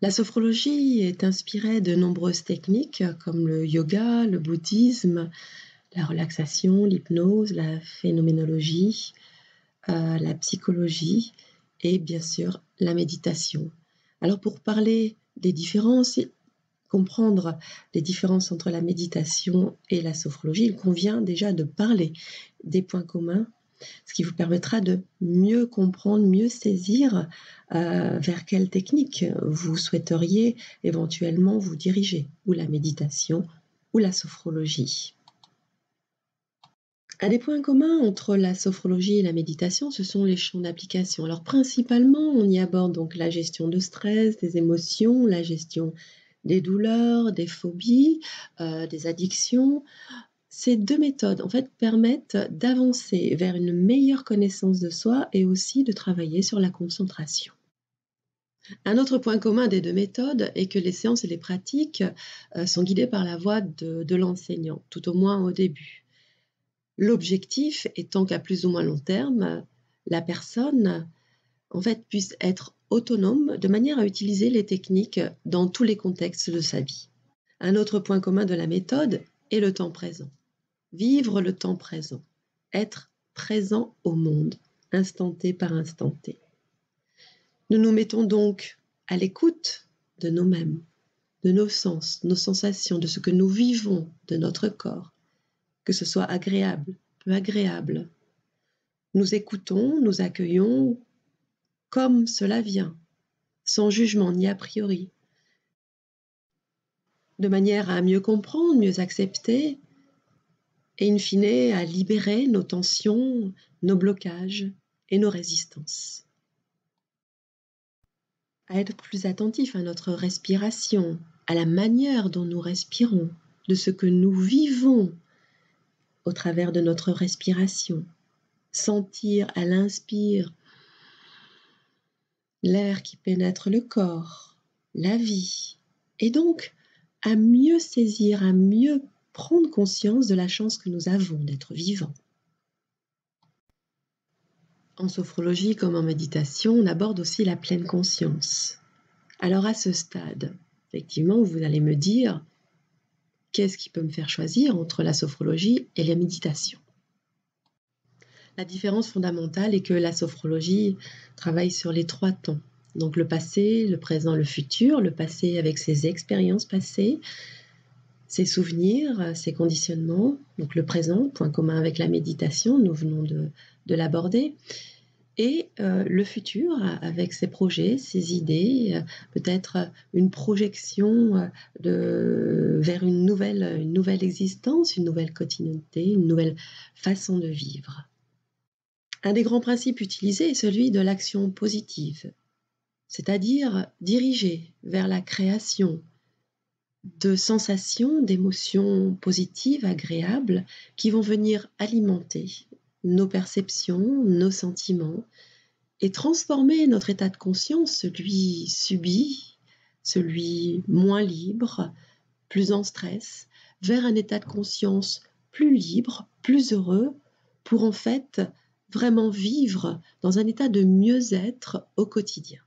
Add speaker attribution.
Speaker 1: La sophrologie est inspirée de nombreuses techniques comme le yoga, le bouddhisme, la relaxation, l'hypnose, la phénoménologie, la psychologie et bien sûr la méditation. Alors pour parler des différences et comprendre les différences entre la méditation et la sophrologie, il convient déjà de parler des points communs, ce qui vous permettra de mieux comprendre, mieux saisir vers quelle technique vous souhaiteriez éventuellement vous diriger, ou la méditation ou la sophrologie. Un des points communs entre la sophrologie et la méditation, ce sont les champs d'application. Alors principalement, on y aborde donc la gestion de stress, des émotions, la gestion des douleurs, des phobies, des addictions. Ces deux méthodes en fait permettent d'avancer vers une meilleure connaissance de soi et aussi de travailler sur la concentration. Un autre point commun des deux méthodes est que les séances et les pratiques sont guidées par la voix de l'enseignant, tout au moins au début. L'objectif étant qu'à plus ou moins long terme, la personne en fait puisse être autonome de manière à utiliser les techniques dans tous les contextes de sa vie. Un autre point commun de la méthode est le temps présent. Vivre le temps présent, être présent au monde, instanté par instanté. Nous nous mettons donc à l'écoute de nous-mêmes, de nos sens, nos sensations, de ce que nous vivons, de notre corps, que ce soit agréable, peu agréable. Nous écoutons, nous accueillons comme cela vient, sans jugement ni a priori, de manière à mieux comprendre, mieux accepter et in fine à libérer nos tensions, nos blocages et nos résistances. À être plus attentif à notre respiration, à la manière dont nous respirons, de ce que nous vivons au travers de notre respiration. Sentir à l'inspire l'air qui pénètre le corps, la vie, et donc à mieux saisir, à mieux prendre conscience de la chance que nous avons d'être vivants. En sophrologie comme en méditation, on aborde aussi la pleine conscience. Alors à ce stade, effectivement, vous allez me dire qu'est-ce qui peut me faire choisir entre la sophrologie et la méditation. La différence fondamentale est que la sophrologie travaille sur les 3 temps. Donc le passé, le présent, le futur. Le passé avec ses expériences passées, ses souvenirs, ses conditionnements. Donc le présent, point commun avec la méditation, nous venons de l'aborder. Et le futur avec ses projets, ses idées, peut-être une projection vers une nouvelle existence, une nouvelle quotidienneté, une nouvelle façon de vivre. Un des grands principes utilisés est celui de l'action positive, c'est-à-dire dirigée vers la création de sensations, d'émotions positives, agréables, qui vont venir alimenter nos perceptions, nos sentiments, et transformer notre état de conscience, celui subi, celui moins libre, plus en stress, vers un état de conscience plus libre, plus heureux, pour en fait vraiment vivre dans un état de mieux-être au quotidien.